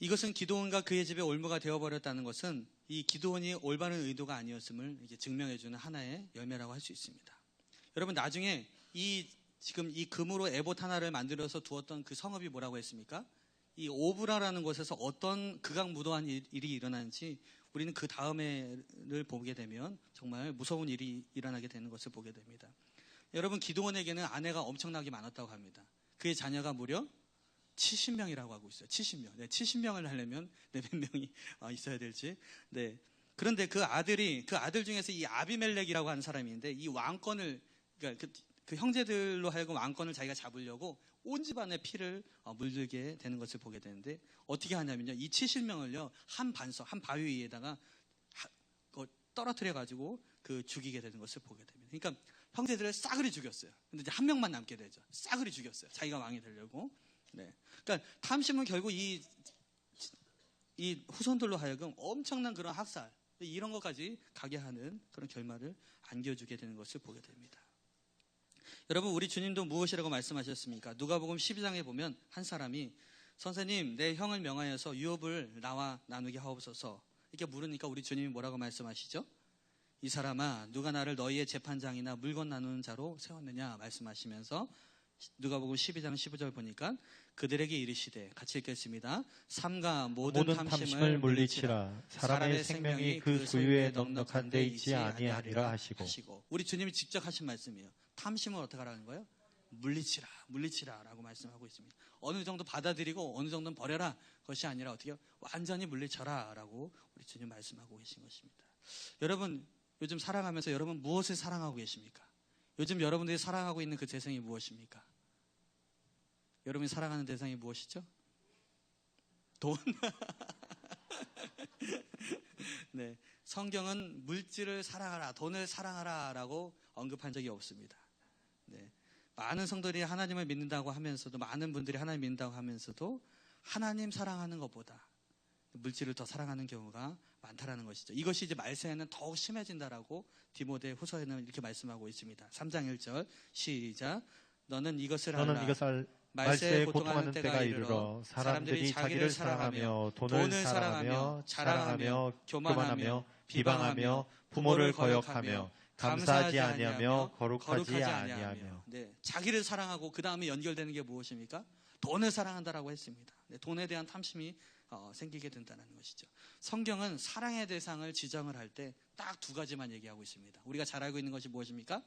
이것은 기드온과 그의 집에 올무가 되어버렸다는 것은 이 기드온이 올바른 의도가 아니었음을 이제 증명해주는 하나의 열매라고 할 수 있습니다. 여러분, 나중에 지금 이 금으로 에봇 하나를 만들어서 두었던 그 성읍이 뭐라고 했습니까? 이 오브라라는 곳에서 어떤 극악무도한 일이 일어나는지 우리는 그 다음에를 보게 되면 정말 무서운 일이 일어나게 되는 것을 보게 됩니다. 여러분, 기드온에게는 아내가 엄청나게 많았다고 합니다. 그의 자녀가 무려 70명이라고 하고 있어요. 70명. 네, 70명을 하려면 몇 명이 있어야 될지. 네. 그런데 그 아들 중에서 이 아비멜렉이라고 하는 사람이 있는데 이 왕권을, 그러니까 그 형제들로 하여금 왕권을 자기가 잡으려고 온 집안의 피를 물들게 되는 것을 보게 되는데 어떻게 하냐면요, 이 70명을요 한 바위 위에다가 떨어뜨려 가지고 그 죽이게 되는 것을 보게 됩니다. 그러니까 형제들을 싸그리 죽였어요. 근데 이제 한 명만 남게 되죠. 싸그리 죽였어요. 자기가 왕이 되려고. 네. 그러니까 탐심은 결국 이 후손들로 하여금 엄청난 그런 학살, 이런 것까지 가게 하는 그런 결말을 안겨주게 되는 것을 보게 됩니다. 여러분, 우리 주님도 무엇이라고 말씀하셨습니까? 누가복음 12장에 보면 한 사람이 선생님, 내 형을 명하여서 유업을 나와 나누게 하옵소서 이렇게 물으니까 우리 주님이 뭐라고 말씀하시죠? 이 사람아, 누가 나를 너희의 재판장이나 물건 나누는 자로 세웠느냐 말씀하시면서 누가복음 12장 15절 보니까 그들에게 이르시되, 같이 읽겠습니다. 삼가 모든 탐심을 물리치라. 사람의 생명이 그 소유에 넉넉한 데 있지 아니하리라 하시고. 우리 주님이 직접 하신 말씀이에요. 탐심을 어떻게 하라는 거예요? 물리치라 라고 말씀하고 있습니다. 어느 정도 받아들이고 어느 정도는 버려라, 그것이 아니라 어떻게 완전히 물리쳐라 라고 우리 주님 말씀하고 계신 것입니다. 여러분, 요즘 살아가면서 여러분 무엇을 사랑하고 계십니까? 요즘 여러분들이 사랑하고 있는 그 대상이 무엇입니까? 여러분이 사랑하는 대상이 무엇이죠? 돈? 네, 성경은 물질을 사랑하라, 돈을 사랑하라 라고 언급한 적이 없습니다. 네, 많은 성도들이 하나님을 믿는다고 하면서도, 많은 분들이 하나님을 믿는다고 하면서도 하나님 사랑하는 것보다 물질을 더 사랑하는 경우가 많다라는 것이죠. 이것이 이제 말세에는 더욱 심해진다라고 디모데 후서에는 이렇게 말씀하고 있습니다. 3장 1절 시작. 너는 이것을 너는 알라. 이것을 말세에 고통하는 때가 이르러 사람들이 자기를 사랑하며 돈을 사랑하며 자랑하며 교만하며 비방하며 부모를 거역하며 감사하지 아니하며 거룩하지 아니하며. 네, 자기를 사랑하고 그 다음에 연결되는 게 무엇입니까? 돈을 사랑한다라고 했습니다. 네, 돈에 대한 탐심이 생기게 된다는 것이죠. 성경은 사랑의 대상을 지정을 할 때 딱 두 가지만 얘기하고 있습니다. 우리가 잘 알고 있는 것이 무엇입니까?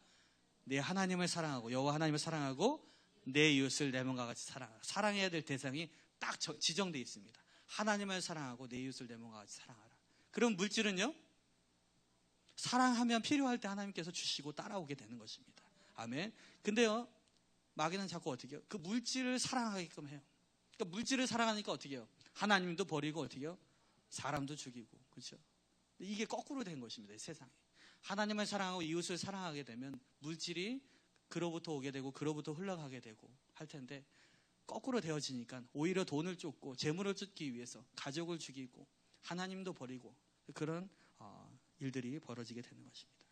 내 하나님을 사랑하고 여호와 하나님을 사랑하고 내 이웃을 내 몸과 같이 사랑하라. 사랑해야 될 대상이 딱 지정되어 있습니다. 하나님을 사랑하고 내 이웃을 내 몸과 같이 사랑하라. 그럼 물질은요? 사랑하면 필요할 때 하나님께서 주시고 따라오게 되는 것입니다. 아멘. 근데요, 마귀는 자꾸 어떻게 해요? 그 물질을 사랑하게끔 해요. 그러니까 물질을 사랑하니까 어떻게 해요? 하나님도 버리고 어떻게 해요? 사람도 죽이고. 그렇죠? 이게 거꾸로 된 것입니다. 이 세상에. 하나님을 사랑하고 이웃을 사랑하게 되면 물질이 그로부터 오게 되고 그로부터 흘러가게 되고 할 텐데, 거꾸로 되어지니까 오히려 돈을 쫓고 재물을 쫓기 위해서 가족을 죽이고 하나님도 버리고 그런 일들이 벌어지게 되는 것입니다.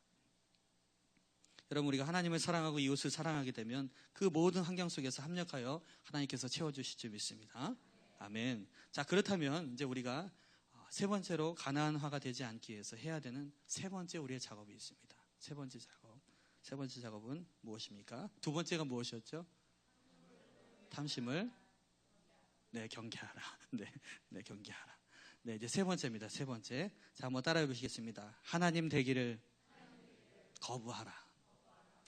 여러분, 우리가 하나님을 사랑하고 이웃을 사랑하게 되면 그 모든 환경 속에서 합력하여 하나님께서 채워주실 줄 믿습니다. 아멘. 자, 그렇다면 이제 우리가 세 번째로 가나안화가 되지 않기 위해서 해야 되는 세 번째 우리의 작업이 있습니다. 세 번째 작업. 세 번째 작업은 무엇입니까? 두 번째가 무엇이었죠? 탐심을 경계하라. 경계하라. 네, 이제 세 번째입니다. 세 번째. 자, 한번 따라해 보시겠습니다. 하나님 되기를 거부하라.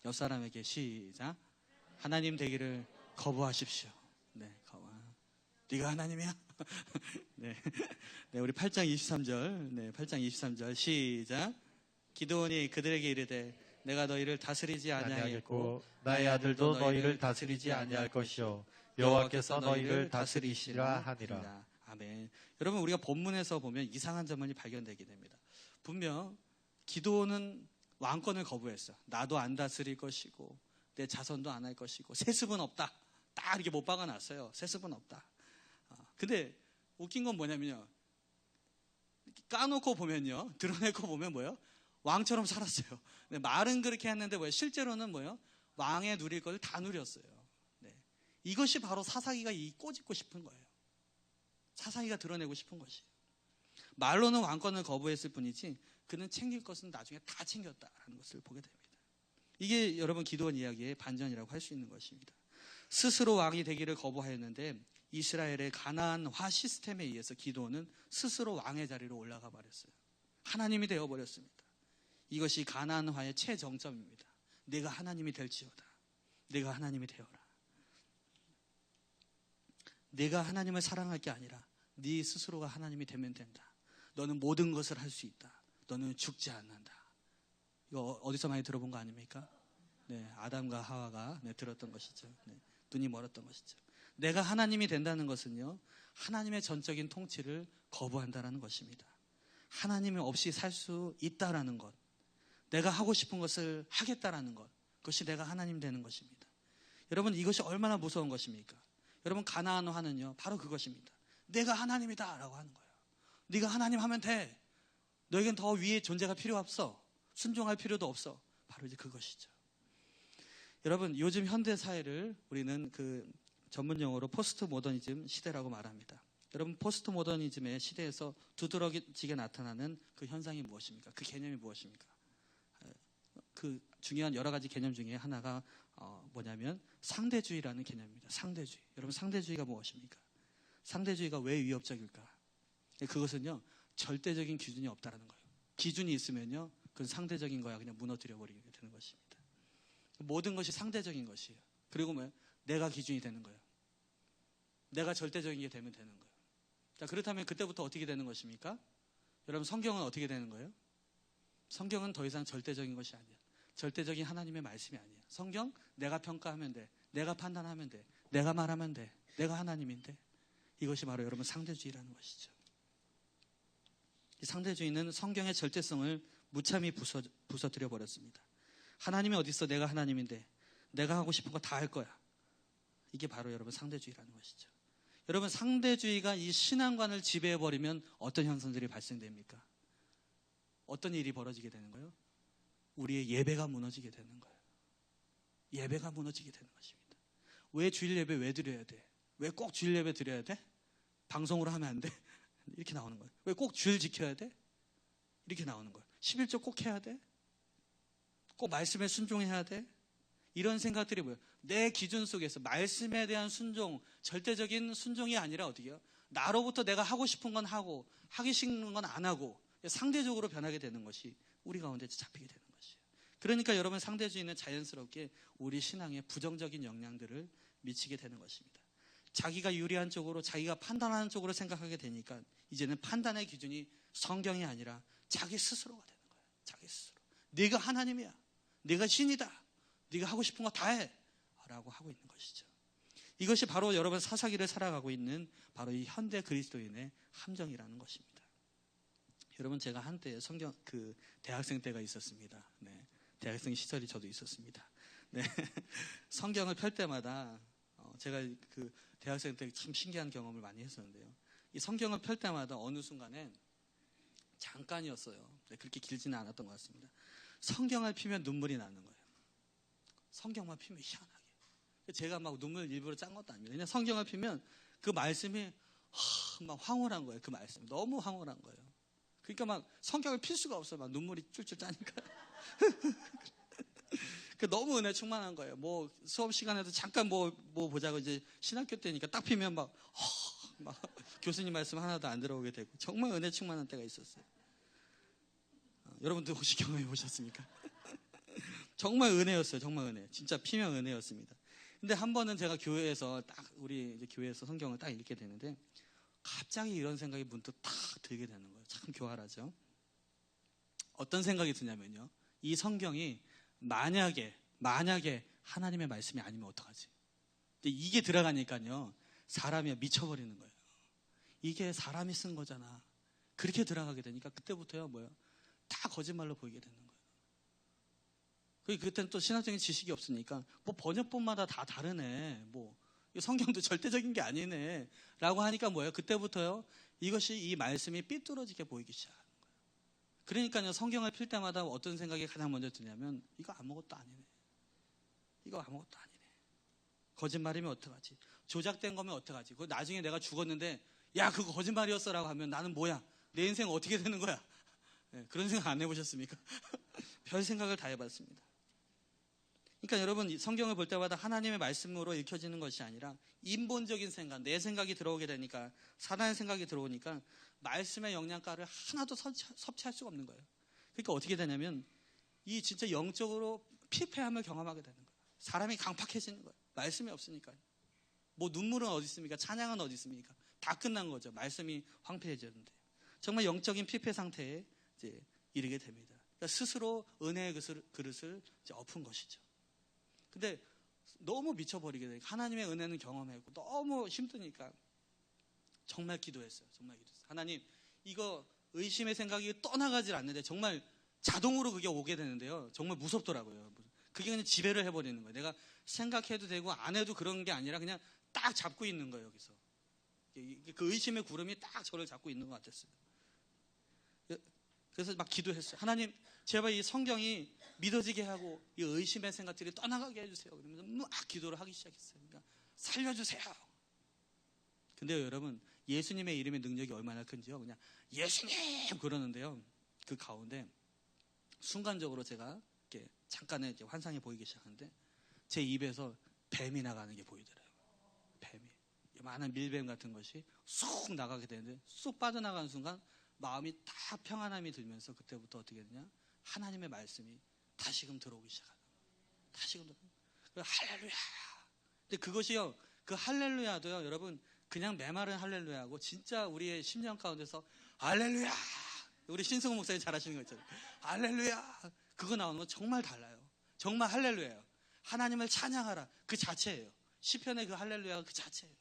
옆 사람에게 시작. 하나님 되기를 거부하십시오. 네, 네가 하나님이야? 네, 우리 8장 23절. 네, 8장 23절 시작. 기드온이 그들에게 이르되 내가 너희를 다스리지 아니하겠고 나의 아들도 너희를 다스리지 아니할 것이요 여호와께서 너희를 다스리시라 하니라. 아멘. 여러분, 우리가 본문에서 보면 이상한 점이 발견되게 됩니다. 분명 기드온은 왕권을 거부했어. 나도 안 다스릴 것이고 내 자손도 안 할 것이고 세습은 없다. 딱 이렇게 못 박아놨어요. 세습은 없다. 근데 웃긴 건 뭐냐면요, 까놓고 보면요, 드러내고 보면 뭐예요? 왕처럼 살았어요. 네, 말은 그렇게 했는데 뭐예요? 실제로는 뭐예요? 왕의 누릴 걸 다 누렸어요. 네. 이것이 바로 사사기가 꼬집고 싶은 거예요. 사사기가 드러내고 싶은 것이에요. 말로는 왕권을 거부했을 뿐이지 그는 챙길 것은 나중에 다 챙겼다라는 것을 보게 됩니다. 이게 여러분 기드온 이야기의 반전이라고 할 수 있는 것입니다. 스스로 왕이 되기를 거부하였는데 이스라엘의 가나안화 시스템에 의해서 기드온은 스스로 왕의 자리로 올라가 버렸어요. 하나님이 되어버렸습니다. 이것이 가나안화의 최정점입니다. 내가 하나님이 될지어다. 내가 하나님이 되어라. 내가 하나님을 사랑할 게 아니라 네 스스로가 하나님이 되면 된다. 너는 모든 것을 할 수 있다. 너는 죽지 않는다. 이거 어디서 많이 들어본 거 아닙니까? 네, 아담과 하와가 들었던 것이죠. 네, 눈이 멀었던 것이죠. 내가 하나님이 된다는 것은요, 하나님의 전적인 통치를 거부한다는 것입니다. 하나님 없이 살 수 있다라는 것, 내가 하고 싶은 것을 하겠다라는 것, 그것이 내가 하나님 되는 것입니다. 여러분, 이것이 얼마나 무서운 것입니까? 여러분, 가나안화는요 바로 그것입니다. 내가 하나님이다 라고 하는 거예요. 네가 하나님 하면 돼. 너에겐 더 위에 존재가 필요 없어. 순종할 필요도 없어. 바로 이제 그것이죠. 여러분, 요즘 현대 사회를 우리는 그 전문 용어로 포스트 모더니즘 시대라고 말합니다. 여러분, 포스트 모더니즘의 시대에서 두드러지게 나타나는 그 현상이 무엇입니까? 그 개념이 무엇입니까? 그 중요한 여러 가지 개념 중에 하나가 뭐냐면 상대주의라는 개념입니다. 상대주의. 여러분, 상대주의가 무엇입니까? 상대주의가 왜 위협적일까? 그것은요, 절대적인 기준이 없다라는 거예요. 기준이 있으면요, 그건 상대적인 거야. 그냥 무너뜨려 버리게 되는 것입니다. 모든 것이 상대적인 것이에요. 그리고 뭐예요? 내가 기준이 되는 거예요. 내가 절대적인 게 되면 되는 거예요. 자, 그렇다면 그때부터 어떻게 되는 것입니까? 여러분, 성경은 어떻게 되는 거예요? 성경은 더 이상 절대적인 것이 아니에요. 절대적인 하나님의 말씀이 아니에요. 성경, 내가 평가하면 돼. 내가 판단하면 돼. 내가 말하면 돼. 내가 하나님인데. 이것이 바로 여러분 상대주의라는 것이죠. 이 상대주의는 성경의 절대성을 무참히 부서뜨려 버렸습니다. 하나님이 어디 있어? 내가 하나님인데 내가 하고 싶은 거 다 할 거야. 이게 바로 여러분 상대주의라는 것이죠. 여러분, 상대주의가 이 신앙관을 지배해버리면 어떤 현상들이 발생됩니까? 어떤 일이 벌어지게 되는 거예요? 우리의 예배가 무너지게 되는 거예요. 예배가 무너지게 되는 것입니다. 왜 주일 예배 왜 드려야 돼? 왜 꼭 주일 예배 드려야 돼? 방송으로 하면 안 돼? 이렇게 나오는 거예요. 왜 꼭 주일 지켜야 돼? 이렇게 나오는 거예요. 11조 꼭 해야 돼? 꼭 말씀에 순종해야 돼? 이런 생각들이 뭐예요? 내 기준 속에서 말씀에 대한 순종, 절대적인 순종이 아니라 어떻게요? 나로부터 내가 하고 싶은 건 하고 하기 싫은 건 안 하고 상대적으로 변하게 되는 것이 우리 가운데 잡히게 되는 것이에요. 그러니까 여러분, 상대주의는 자연스럽게 우리 신앙에 부정적인 영향들을 미치게 되는 것입니다. 자기가 유리한 쪽으로, 자기가 판단하는 쪽으로 생각하게 되니까 이제는 판단의 기준이 성경이 아니라 자기 스스로가 되는 거예요. 자기 스스로. 네가 하나님이야. 네가 신이다. 네가 하고 싶은 거 다 해. 라고 하고 있는 것이죠. 이것이 바로 여러분 사사기를 살아가고 있는 바로 이 현대 그리스도인의 함정이라는 것입니다. 여러분, 제가 한때 대학생 때가 있었습니다. 네. 대학생 시절이 저도 있었습니다. 네. 성경을 펼 때마다 제가 대학생 때 참 신기한 경험을 많이 했었는데요. 이 성경을 펼 때마다 어느 순간에 잠깐이었어요. 네, 그렇게 길지는 않았던 것 같습니다. 성경을 피면 눈물이 나는 거예요. 성경만 피면 희한하게. 제가 막 눈물 일부러 짠 것도 아닙니다. 그냥 성경을 피면 그 말씀이 막 황홀한 거예요. 그 말씀이 너무 황홀한 거예요. 그러니까 막 성경을 필 수가 없어요. 막 눈물이 쫄쫄 짜니까. 너무 은혜 충만한 거예요. 뭐 수업 시간에도 잠깐 뭐 보자고 이제 신학교 때니까 딱 피면 막 교수님 말씀 하나도 안 들어오게 되고 정말 은혜 충만한 때가 있었어요. 여러분들 혹시 경험해 보셨습니까? 정말 은혜였어요. 정말 은혜. 진짜 피면 은혜였습니다. 근데 한 번은 제가 교회에서 우리 이제 교회에서 성경을 딱 읽게 되는데 갑자기 이런 생각이 문득 탁 들게 되는 거예요. 참 교활하죠. 어떤 생각이 드냐면요. 이 성경이 만약에 하나님의 말씀이 아니면 어떡하지? 근데 이게 들어가니까요. 사람이 미쳐버리는 거예요. 이게 사람이 쓴 거잖아. 그렇게 들어가게 되니까 그때부터요. 다 거짓말로 보이게 되는 거예요. 그때는 또 신학적인 지식이 없으니까 번역본마다 다 다르네. 성경도 절대적인 게 아니네. 라고 하니까 그때부터요. 이것이 이 말씀이 삐뚤어지게 보이기 시작하는 거예요. 그러니까요. 성경을 필 때마다 어떤 생각이 가장 먼저 드냐면 이거 아무것도 아니네. 이거 아무것도 아니네. 거짓말이면 어떡하지? 조작된 거면 어떡하지? 그거 나중에 내가 죽었는데 야 그거 거짓말이었어 라고 하면 나는 뭐야? 내 인생 어떻게 되는 거야? 네, 그런 생각 안 해보셨습니까? 별 생각을 다 해봤습니다. 그러니까 여러분, 성경을 볼 때마다 하나님의 말씀으로 읽혀지는 것이 아니라 인본적인 생각, 내 생각이 들어오게 되니까, 사단의 생각이 들어오니까 말씀의 영양가를 하나도 섭취할 수가 없는 거예요. 그러니까 어떻게 되냐면 이 진짜 영적으로 피폐함을 경험하게 되는 거예요. 사람이 강팍해지는 거예요. 말씀이 없으니까요. 눈물은 어디 있습니까? 찬양은 어디 있습니까? 다 끝난 거죠. 말씀이 황폐해졌는데. 정말 영적인 피폐 상태에 이제 이르게 됩니다. 그러니까 스스로 은혜의 그릇을 이제 엎은 것이죠. 근데 너무 미쳐버리게 되니까 하나님의 은혜는 경험했고 너무 힘드니까 정말 기도했어요. 정말 기도했어요. 하나님, 이거 의심의 생각이 떠나가질 않는데 정말 자동으로 그게 오게 되는데요. 정말 무섭더라고요. 그게 그냥 지배를 해버리는 거예요. 내가 생각해도 되고 안 해도 그런 게 아니라 그냥 딱 잡고 있는 거예요. 여기서. 그 의심의 구름이 딱 저를 잡고 있는 것 같았어요. 그래서 막 기도했어요. 하나님, 제발 이 성경이 믿어지게 하고 이 의심의 생각들이 떠나가게 해주세요. 그러면서 막 기도를 하기 시작했어요. 그러니까 살려주세요. 근데요, 여러분, 예수님의 이름의 능력이 얼마나 큰지요. 그냥 예수님 그러는데요. 그 가운데 순간적으로 제가 이렇게 잠깐의 이제 환상이 보이기 시작하는데 제 입에서 뱀이 나가는 게 보이더라고요. 뱀이. 많은 밀뱀 같은 것이 쑥 나가게 되는데 쑥 빠져나가는 순간 마음이 다 평안함이 들면서 그때부터 어떻게 되냐? 하나님의 말씀이 다시금 들어오기 시작하는 거예요. 다시금 들어오는 할렐루야. 근데 그것이요, 그 할렐루야도요, 여러분, 그냥 메마른 할렐루야하고 진짜 우리의 심령 가운데서 할렐루야. 우리 신승우 목사님 잘하시는 거 있잖아요. 할렐루야. 그거 나오는 건 정말 달라요. 정말 할렐루야예요. 하나님을 찬양하라. 그 자체예요. 시편의 그 할렐루야가 그 자체예요.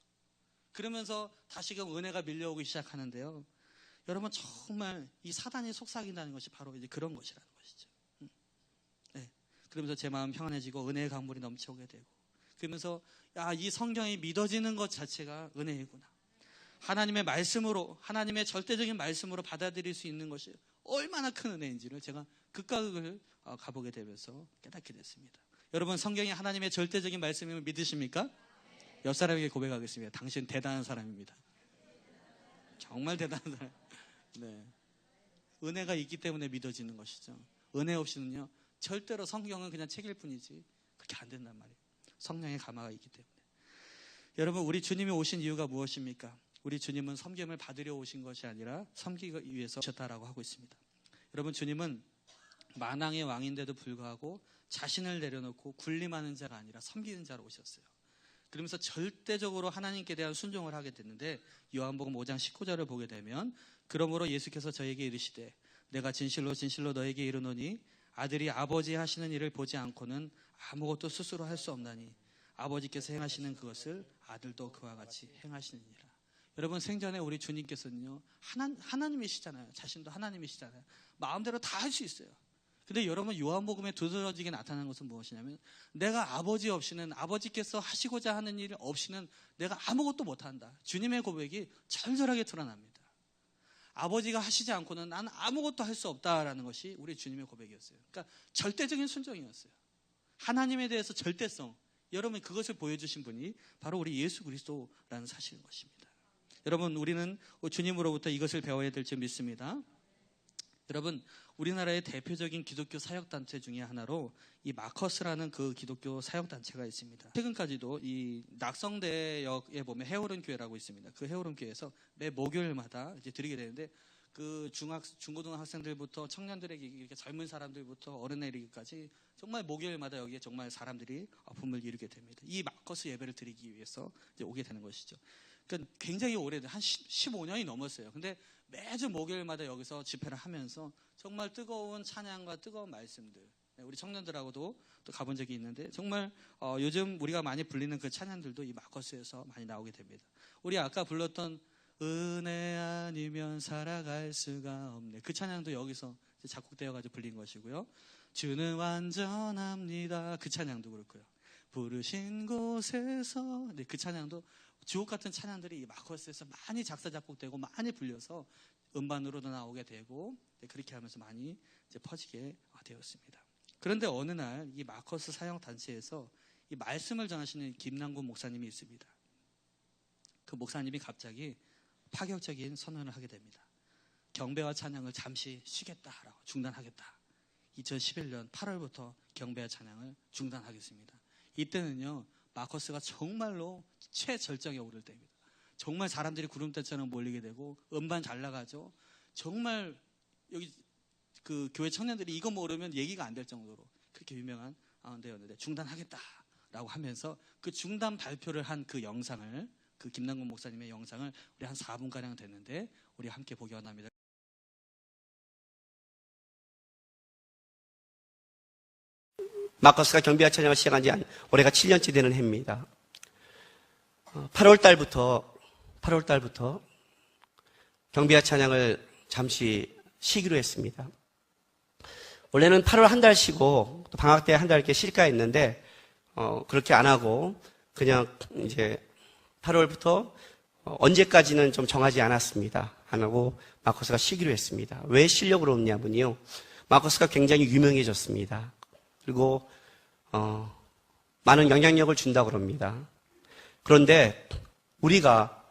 그러면서 다시금 은혜가 밀려오기 시작하는데요. 여러분, 정말 이 사단이 속삭인다는 것이 바로 이제 그런 것이라는 것이죠. 네. 그러면서 제 마음 평안해지고 은혜의 강물이 넘쳐오게 되고, 그러면서 야, 이 성경이 믿어지는 것 자체가 은혜이구나. 하나님의 말씀으로, 하나님의 절대적인 말씀으로 받아들일 수 있는 것이 얼마나 큰 은혜인지를 제가 극과 극을 가보게 되면서 깨닫게 됐습니다. 여러분, 성경이 하나님의 절대적인 말씀임을 믿으십니까? 옆 사람에게 고백하겠습니다. 당신 대단한 사람입니다. 정말 대단한 사람. 네. 은혜가 있기 때문에 믿어지는 것이죠. 은혜 없이는요, 절대로 성경은 그냥 책일 뿐이지 그렇게 안 된단 말이에요. 성령의 감화가 있기 때문에. 여러분, 우리 주님이 오신 이유가 무엇입니까? 우리 주님은 섬김을 받으려 오신 것이 아니라 섬기기 위해서 오셨다라고 하고 있습니다. 여러분, 주님은 만왕의 왕인데도 불구하고 자신을 내려놓고 군림하는 자가 아니라 섬기는 자로 오셨어요. 그러면서 절대적으로 하나님께 대한 순종을 하게 됐는데, 요한복음 5장 19절을 보게 되면, 그러므로 예수께서 저에게 이르시되 내가 진실로 진실로 너에게 이르노니 아들이 아버지 하시는 일을 보지 않고는 아무것도 스스로 할 수 없나니 아버지께서 행하시는 그것을 아들도 그와 같이 행하시느니라. 여러분, 생전에 우리 주님께서는요, 하나님이시잖아요. 자신도 하나님이시잖아요. 마음대로 다 할 수 있어요. 근데 여러분, 요한복음에 두드러지게 나타난 것은 무엇이냐면, 내가 아버지 없이는, 아버지께서 하시고자 하는 일 없이는 내가 아무것도 못한다. 주님의 고백이 절절하게 드러납니다. 아버지가 하시지 않고는 나는 아무것도 할 수 없다라는 것이 우리 주님의 고백이었어요. 그러니까 절대적인 순종이었어요. 하나님에 대해서 절대성, 여러분, 그것을 보여주신 분이 바로 우리 예수 그리스도라는 사실인 것입니다. 여러분, 우리는 주님으로부터 이것을 배워야 될 줄 믿습니다. 여러분, 우리나라의 대표적인 기독교 사역단체 중에 하나로 이 마커스라는 그 기독교 사역단체가 있습니다. 최근까지도 이 낙성대역에 보면 해오른 교회라고 있습니다. 그 해오른 교회에서 매 목요일마다 이제 드리게 되는데, 그 중고등학생들부터 청년들에게, 이렇게 젊은 사람들부터 어른에 이르기까지 정말 목요일마다 여기에 정말 사람들이 붐을 이루게 됩니다. 이 마커스 예배를 드리기 위해서 이제 오게 되는 것이죠. 그러니까 굉장히 오래된, 한 15년이 넘었어요. 근데 매주 목요일마다 여기서 집회를 하면서 정말 뜨거운 찬양과 뜨거운 말씀들, 우리 청년들하고도 또 가본 적이 있는데, 정말 요즘 우리가 많이 불리는 그 찬양들도 이 마커스에서 많이 나오게 됩니다. 우리 아까 불렀던 은혜 아니면 살아갈 수가 없네, 그 찬양도 여기서 작곡되어가지고 불린 것이고요. 주는 완전합니다, 그 찬양도 그렇고요. 부르신 곳에서, 네, 그 찬양도, 주옥 같은 찬양들이 이 마커스에서 많이 작사 작곡되고 많이 불려서 음반으로도 나오게 되고, 네, 그렇게 하면서 많이 이제 퍼지게 되었습니다. 그런데 어느 날 이 마커스 사역 단체에서 이 말씀을 전하시는 김남군 목사님이 있습니다. 그 목사님이 갑자기 파격적인 선언을 하게 됩니다. 경배와 찬양을 잠시 쉬겠다라고, 중단하겠다. 2011년 8월부터 경배와 찬양을 중단하겠습니다. 이때는요, 마커스가 정말로 최절정에 오를 때입니다. 정말 사람들이 구름대처럼 몰리게 되고 음반 잘 나가죠. 정말 여기 그 교회 청년들이 이거 모르면 얘기가 안 될 정도로 그렇게 유명한 데였는데, 중단하겠다라고 하면서 그 중단 발표를 한 그 영상을, 그 김남군 목사님의 영상을 우리 한 4분가량 됐는데 우리 함께 보기 원합니다. 마커스가 경배와 찬양을 시작한 지 올해가 7년째 되는 해입니다. 8월 달부터 경배와 찬양을 잠시 쉬기로 했습니다. 원래는 8월 한 달 쉬고 또 방학 때 한 달 이렇게 쉴까 했는데, 그렇게 안 하고 그냥 이제 8월부터 언제까지는 좀 정하지 않았습니다. 안 하고 마커스가 쉬기로 했습니다. 왜 쉬려고 그러냐면요, 마커스가 굉장히 유명해졌습니다. 그리고 많은 영향력을 준다고 그럽니다. 그런데 우리가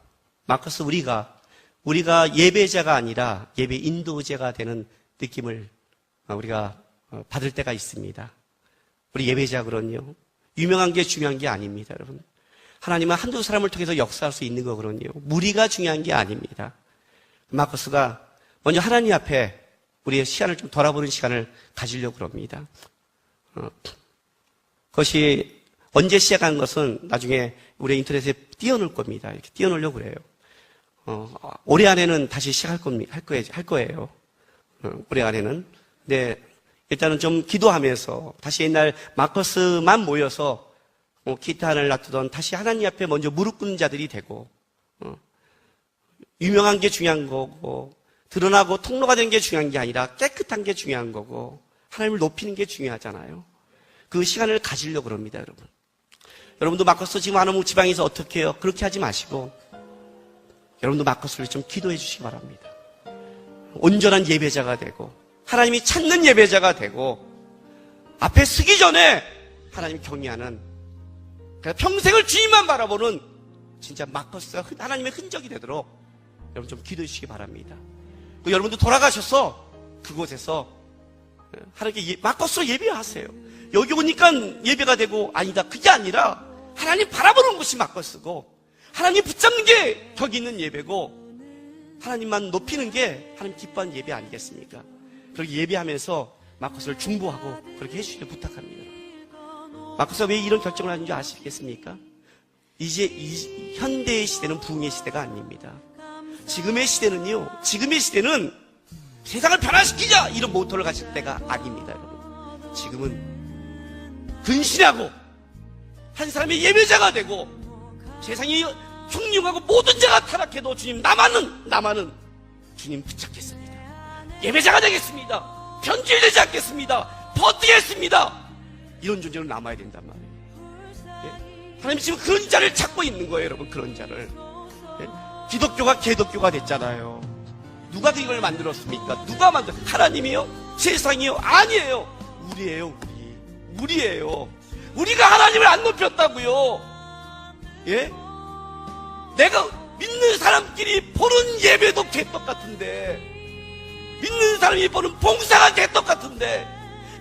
예배자가 아니라 예배 인도자가 되는 느낌을 우리가 받을 때가 있습니다. 우리 예배자들은요, 유명한 게 중요한 게 아닙니다, 여러분. 하나님은 한두 사람을 통해서 역사할 수 있는 거거든요. 무리가 중요한 게 아닙니다. 마커스가 먼저 하나님 앞에 우리의 시간을 좀 돌아보는 시간을 가지려고 그럽니다. 그것이 언제 시작한 것은 나중에 우리 인터넷에 띄워놓을 겁니다. 이렇게 띄워놓으려고 그래요. 올해 안에는 다시 시작할 할 거예요. 올해 안에는. 근데 일단은 좀 기도하면서 다시 옛날 마커스만 모여서 기타를 놔두던 다시 하나님 앞에 먼저 무릎 꿇는 자들이 되고, 유명한 게 중요한 거고 드러나고 통로가 되는 게 중요한 게 아니라 깨끗한 게 중요한 거고 하나님을 높이는 게 중요하잖아요. 그 시간을 가지려고 그럽니다, 여러분. 여러분도 마커스 지금 하나무 지방에서 어떻게 해요? 그렇게 하지 마시고 여러분도 마커스를 좀 기도해 주시기 바랍니다. 온전한 예배자가 되고 하나님이 찾는 예배자가 되고 앞에 서기 전에 하나님 경외하는, 그러니까 평생을 주님만 바라보는 진짜 마커스가 하나님의 흔적이 되도록 여러분 좀 기도해 주시기 바랍니다. 또 여러분도 돌아가셔서 그곳에서 하나님께 마커스로 예배하세요. 여기 오니까 예배가 되고 아니다, 그게 아니라 하나님 바라보는 것이 마커스고 하나님 붙잡는 게 격이 있는 예배고 하나님만 높이는 게 하나님 기뻐하는 예배 아니겠습니까? 그렇게 예배하면서 마커스를 중보하고 그렇게 해주시길 부탁합니다. 마커스가 왜 이런 결정을 하는지 아시겠습니까? 이제 이 현대의 시대는 부흥의 시대가 아닙니다. 지금의 시대는 세상을 변화시키자 이런 모토를 가질 때가 아닙니다, 여러분. 지금은 근신하고 한 사람의 예배자가 되고 세상이 흉흉하고 모든 자가 타락해도 주님 나만은 주님 붙잡겠습니다. 예배자가 되겠습니다. 편지되지 않겠습니다. 버티겠습니다. 이런 존재로 남아야 된단 말이에요. 예? 하나님이 지금 그런 자를 찾고 있는 거예요, 여러분. 그런 자를. 예? 기독교가 개독교가 됐잖아요. 누가 이걸 만들었습니까? 누가 하나님이요? 세상이요? 아니에요. 우리예요, 우리예요. 우리가 하나님을 안 높였다고요. 예? 내가 믿는 사람끼리 보는 예배도 개떡 같은데, 믿는 사람이 보는 봉사가 개떡 같은데,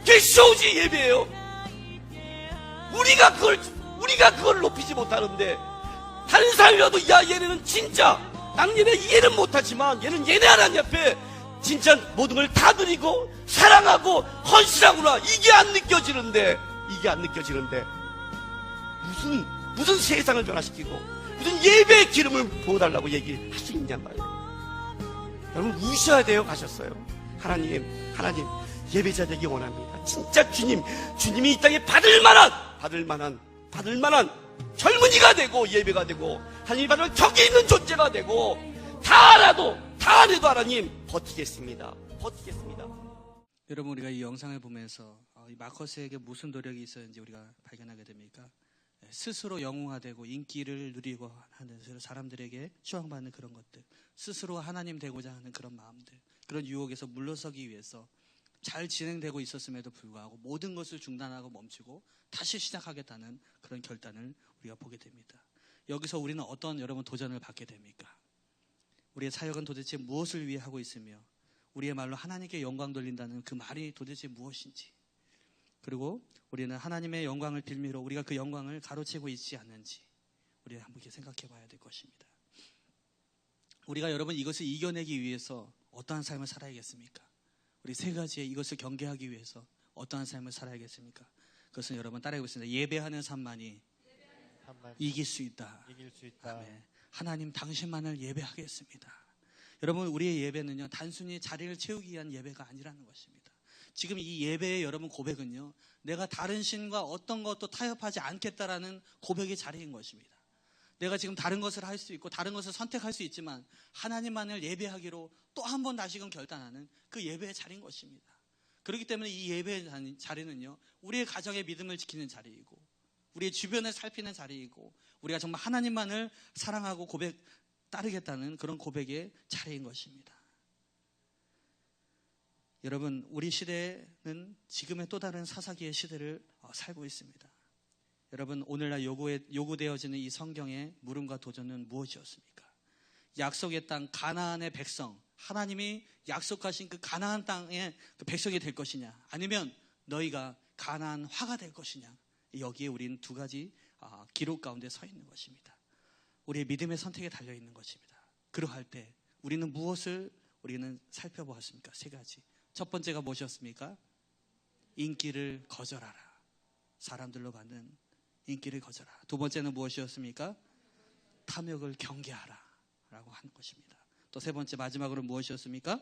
그게 쇼지 예배예요. 우리가 그걸 높이지 못하는데, 다른 사람이라도, 야, 얘네는 진짜, 나는 얘네 이해는 못하지만, 얘는 얘네 하나님 앞에 진짜 모든 걸 다 드리고, 사랑하고, 헌신하구나. 이게 안 느껴지는데, 무슨 세상을 변화시키고, 무슨 예배의 기름을 부어달라고 얘기할 수 있냔 말이에요. 여러분, 우셔야 돼요. 가셨어요. 하나님, 예배자 되기 원합니다. 진짜 주님이 이 땅에 받을 만한 젊은이가 되고, 예배가 되고, 하나님이 받을 격이 있는 존재가 되고, 다 안 해도 하나님, 버티겠습니다. 여러분, 우리가 이 영상을 보면서 이 마커스에게 무슨 노력이 있었는지 우리가 발견하게 됩니까? 스스로 영웅화되고 인기를 누리고 하는 사람들에게 추앙받는 그런 것들, 스스로 하나님 되고자 하는 그런 마음들, 그런 유혹에서 물러서기 위해서 잘 진행되고 있었음에도 불구하고 모든 것을 중단하고 멈추고 다시 시작하겠다는 그런 결단을 우리가 보게 됩니다. 여기서 우리는 어떤 여러분 도전을 받게 됩니까? 우리의 사역은 도대체 무엇을 위해 하고 있으며 우리의 말로 하나님께 영광 돌린다는 그 말이 도대체 무엇인지, 그리고 우리는 하나님의 영광을 빌미로 우리가 그 영광을 가로채고 있지 않는지 우리가 한번 이렇게 생각해 봐야 될 것입니다. 우리가 여러분 이것을 이겨내기 위해서 어떠한 삶을 살아야겠습니까? 우리 세 가지의 이것을 경계하기 위해서 어떠한 삶을 살아야겠습니까? 그것은 여러분 따라해 보겠습니다. 예배하는 삶만이 이길 수 있다. 아멘. 하나님 당신만을 예배하겠습니다. 여러분, 우리의 예배는요, 단순히 자리를 채우기 위한 예배가 아니라는 것입니다. 지금 이 예배의 여러분 고백은요, 내가 다른 신과 어떤 것도 타협하지 않겠다라는 고백의 자리인 것입니다. 내가 지금 다른 것을 할 수 있고 다른 것을 선택할 수 있지만 하나님만을 예배하기로 또 한 번 다시금 결단하는 그 예배의 자리인 것입니다. 그렇기 때문에 이 예배의 자리는요, 우리의 가정의 믿음을 지키는 자리이고 우리의 주변을 살피는 자리이고 우리가 정말 하나님만을 사랑하고 따르겠다는 그런 고백의 자리인 것입니다. 여러분, 우리 시대는 지금의 또 다른 사사기의 시대를 살고 있습니다. 여러분, 오늘날 요구되어지는 이 성경의 물음과 도전은 무엇이었습니까? 약속의 땅 가나안의 백성, 하나님이 약속하신 그 가나안 땅의 그 백성이 될 것이냐, 아니면 너희가 가나안 화가 될 것이냐, 여기에 우리는 두 가지 기록 가운데 서 있는 것입니다. 우리의 믿음의 선택에 달려 있는 것입니다. 그러할 때 우리는 무엇을 살펴보았습니까? 세 가지. 첫 번째가 무엇이었습니까? 인기를 거절하라. 사람들로 받는 인기를 거절하라. 두 번째는 무엇이었습니까? 탐욕을 경계하라 라고 하는 것입니다. 또 세 번째, 마지막으로 무엇이었습니까?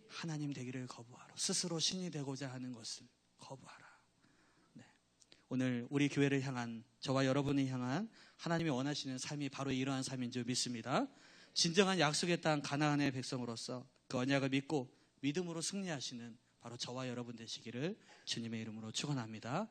하나님 되기를 거부하라. 스스로 신이 되고자 하는 것을 거부하라. 네. 오늘 우리 교회를 향한, 저와 여러분을 향한 하나님이 원하시는 삶이 바로 이러한 삶인 줄 믿습니다. 진정한 약속의 땅 가나안의 백성으로서 그 언약을 믿고 믿음으로 승리하시는 바로 저와 여러분 되시기를 주님의 이름으로 축원합니다.